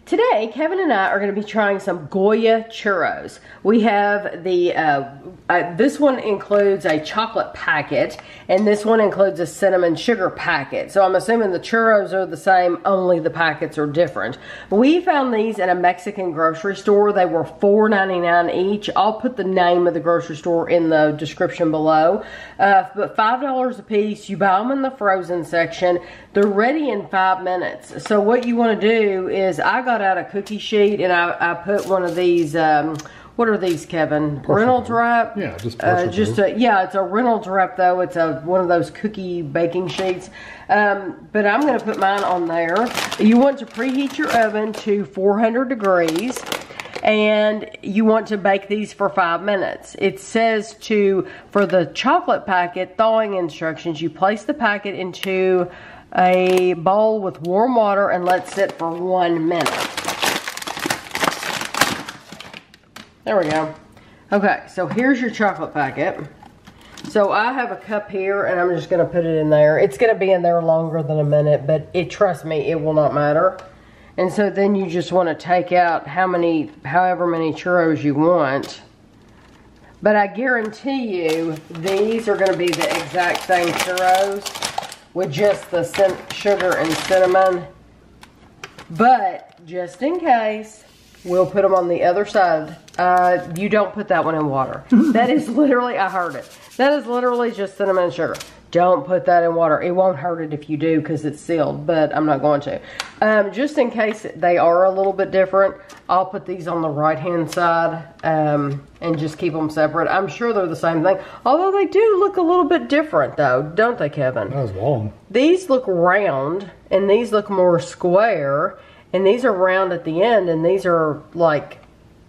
Today, Kevin and I are going to be trying some GOYA Churros. We have the, this one includes a chocolate packet, and this one includes a cinnamon sugar packet. So I'm assuming the churros are the same, only the packets are different. We found these at a Mexican grocery store. They were $4.99 each. I'll put the name of the grocery store in the description below. But $5 a piece. You buy them in the frozen section. They're ready in 5 minutes. So what you want to do is, I got out a cookie sheet and I put one of these, what are these, Kevin? Reynolds wrap? Yeah, yeah, it's a Reynolds wrap though. It's one of those cookie baking sheets. But I'm going to put mine on there. You want to preheat your oven to 400 degrees. And you want to bake these for 5 minutes. It says for the chocolate packet, thawing instructions, you place the packet into a bowl with warm water and let sit for 1 minute. There we go. Okay, so here's your chocolate packet. So I have a cup here and I'm just gonna put it in there. It's gonna be in there longer than a minute, but trust me, it will not matter. And so then you just want to take out however many churros you want. But I guarantee you, these are going to be the exact same churros with just the sugar and cinnamon. But just in case, we'll put them on the other side. You don't put that one in water. That is literally, I heard it. That is literally just cinnamon and sugar. Don't put that in water. It won't hurt it if you do because it's sealed, but I'm not going to. Just in case they are a little bit different, I'll put these on the right-hand side and just keep them separate. I'm sure they're the same thing, although they do look a little bit different though, don't they, Kevin? That was long. These look round and these look more square, and these are round at the end and these are like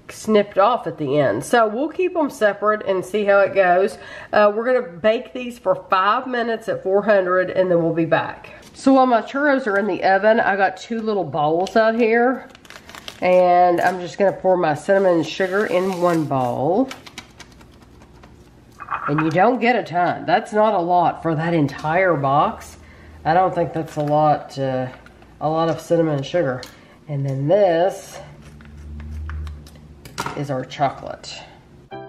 snipped off at the end. So we'll keep them separate and see how it goes. We're going to bake these for 5 minutes at 400 and then we'll be back. So while my churros are in the oven, I got 2 little bowls out here. And I'm just going to pour my cinnamon and sugar in one bowl. And you don't get a ton. That's not a lot for that entire box. I don't think that's a lot of cinnamon and sugar. And then this is our chocolate. So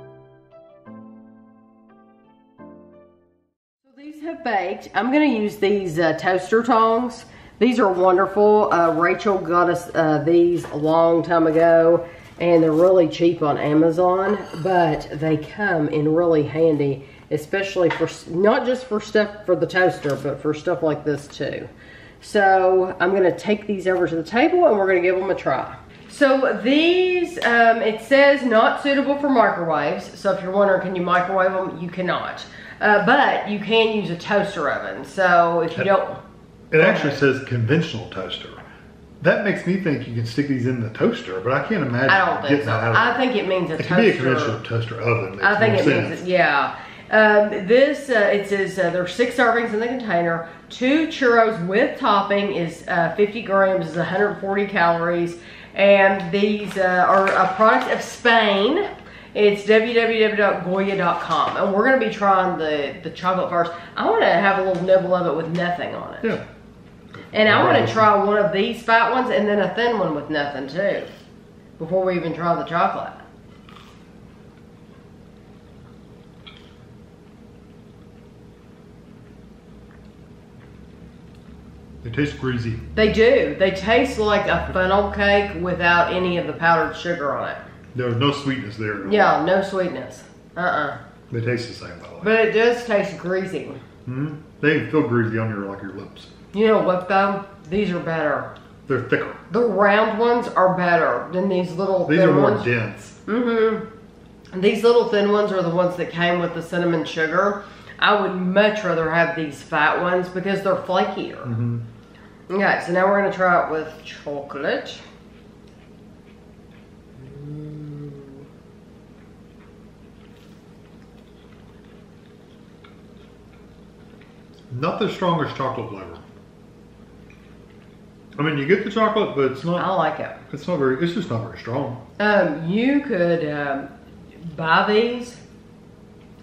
these have baked. I'm going to use these toaster tongs. These are wonderful. Rachel got us these a long time ago, and they're really cheap on Amazon, but they come in really handy, especially for not just for stuff for the toaster, but for stuff like this too. So I'm going to take these over to the table and we're going to give them a try. So these, it says not suitable for microwaves. So if you're wondering, can you microwave them? You cannot. But you can use a toaster oven. So if you don't... It actually says conventional toaster. That makes me think you can stick these in the toaster, but I can't imagine. I don't think so. I think it means a toaster. It could be a conventional toaster oven. I think it means, yeah. It says there's 6 servings in the container. 2 churros with topping is 50 grams, is 140 calories. And these are a product of Spain. It's www.goya.com. And we're going to be trying the chocolate first. I want to have a little nibble of it with nothing on it. Yeah. And I want to try one of these fat ones and then a thin one with nothing too, before we even try the chocolate. They taste greasy. They do. They taste like a funnel cake without any of the powdered sugar on it. There's no sweetness there. Yeah, no sweetness. They taste the same though. But it does taste greasy. Mm-hmm. They feel greasy on your lips. You know what though? These are better. They're thicker. The round ones are better than these little thin ones. These are more dense. Mm-hmm. These little thin ones are the ones that came with the cinnamon sugar. I would much rather have these fat ones because they're flakier. Mm-hmm. Okay, so now we're going to try it with chocolate. Not the strongest chocolate flavor. I mean, you get the chocolate, but it's not. I like it. It's not very. It's just not very strong. You could buy these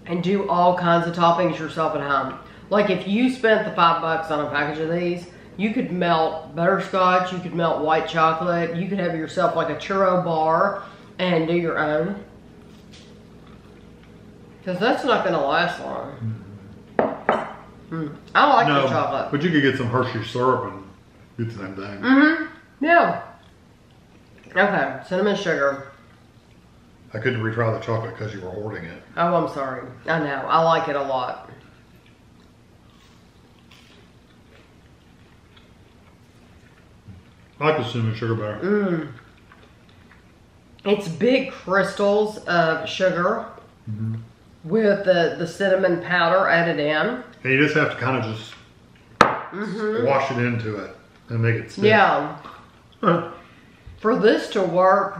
and do all kinds of toppings yourself at home. Like if you spent the $5 on a package of these, You could melt butterscotch, you could melt white chocolate, you could have yourself like a churro bar and do your own. Because that's not going to last long. I like the chocolate. But you could get some Hershey syrup and do the same thing. Yeah. Okay, cinnamon sugar. I couldn't retry the chocolate because you were hoarding it. Oh, I'm sorry. I know. I like it a lot. I like the cinnamon sugar better. It's big crystals of sugar with the cinnamon powder added in. And you just have to kind of just wash it into it and make it stick. Yeah. For this to work,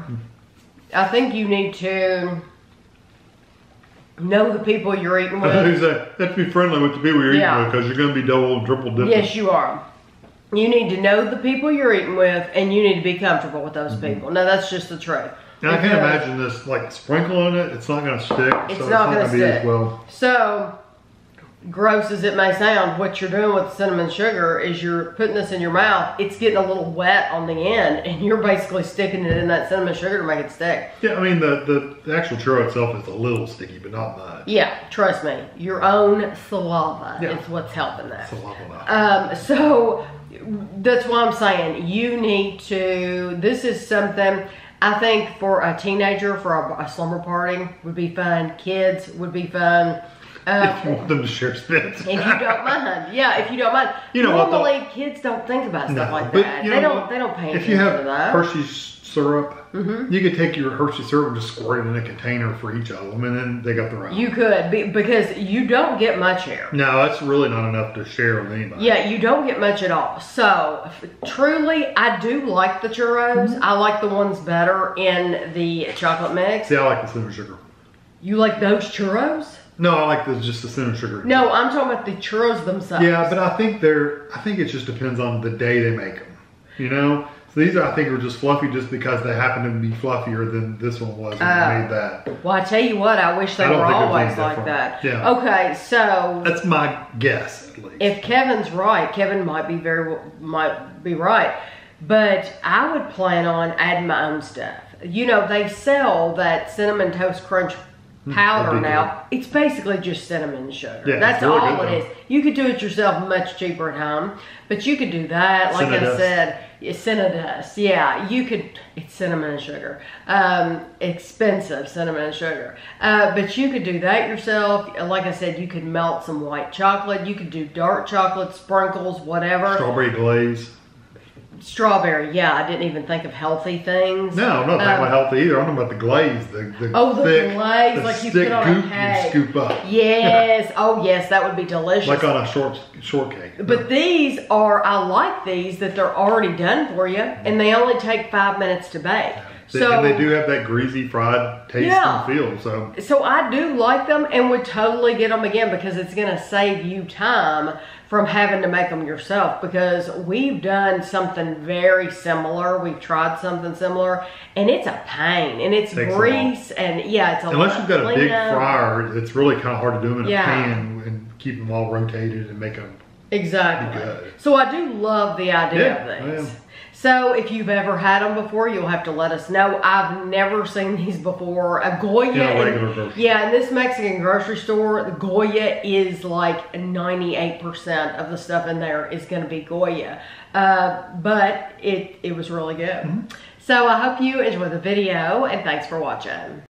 I think you need to know the people you're eating with. You have to be friendly with the people you're eating with because you're going to be double and triple dipping. Yes, you are. You need to know the people you're eating with, and you need to be comfortable with those people. Now, that's just the truth. Now, I can't imagine this, like, sprinkling it. It's not going to stick. It's not going to be as well. So, gross as it may sound, what you're doing with cinnamon sugar is you're putting this in your mouth. It's getting a little wet on the end, and you're basically sticking it in that cinnamon sugar to make it stick. Yeah, I mean, the actual churro itself is a little sticky, but not much. Yeah, trust me. Your own saliva is what's helping that. Saliva. So, that's why I'm saying you need to, this is something I think for a teenager, for a slumber party would be fun. Kids would be fun. If you want them to share spits. If you don't mind. Yeah, if you don't mind. You know normally kids don't think about stuff like that. They don't pay attention to that. If you have Hershey's syrup, you could take your Hershey syrup and just squirt it in a container for each of them, and then they got their own. You could, because you don't get much here. No, that's really not enough to share with anybody. Yeah, you don't get much at all. So, truly, I do like the churros. I like the ones better in the chocolate mix. See, I like the cinnamon sugar. You like those churros? No, I like just the cinnamon sugar. No, I'm talking about the churros themselves. Yeah, but I think it just depends on the day they make them. You know? So these, I think, are just fluffy just because they happen to be fluffier than this one was when they made that. Well, I tell you what, I wish they were always like that. Yeah. Okay, so that's my guess, at least. If Kevin's right, Kevin might be right, but I would plan on adding my own stuff. You know, they sell that Cinnamon Toast Crunch powder now. It's basically just cinnamon sugar. Yeah, that's really all it is. You could do it yourself much cheaper at home, but you could do that. Like I said, Cinnadust. Yeah, you could. It's cinnamon and sugar. Expensive cinnamon and sugar. But you could do that yourself. Like I said, you could melt some white chocolate. You could do dark chocolate sprinkles, whatever. Strawberry glaze. Strawberry, yeah. I didn't even think of healthy things. No, I'm not talking about healthy either. I'm talking about the glaze. The thick, glaze, like you put on a cake. You scoop up. Yes. Oh, yes, that would be delicious. Like on a shortcake. But these are, I like these that they're already done for you, and they only take 5 minutes to bake. And they do have that greasy fried taste and feel. So I do like them and would totally get them again because it's going to save you time from having to make them yourself, because we've done something very similar. We've tried something similar, and it's a pain, and it's grease, and it's a lot. Unless you've got a big fryer, it's really kind of hard to do them in a pan and keep them all rotated and make them be good. So I do love the idea of these. So if you've ever had them before, you'll have to let us know. I've never seen these before. A Goya, in this Mexican grocery store, the Goya is like 98% of the stuff in there is going to be Goya. But it was really good. So I hope you enjoyed the video, and thanks for watching.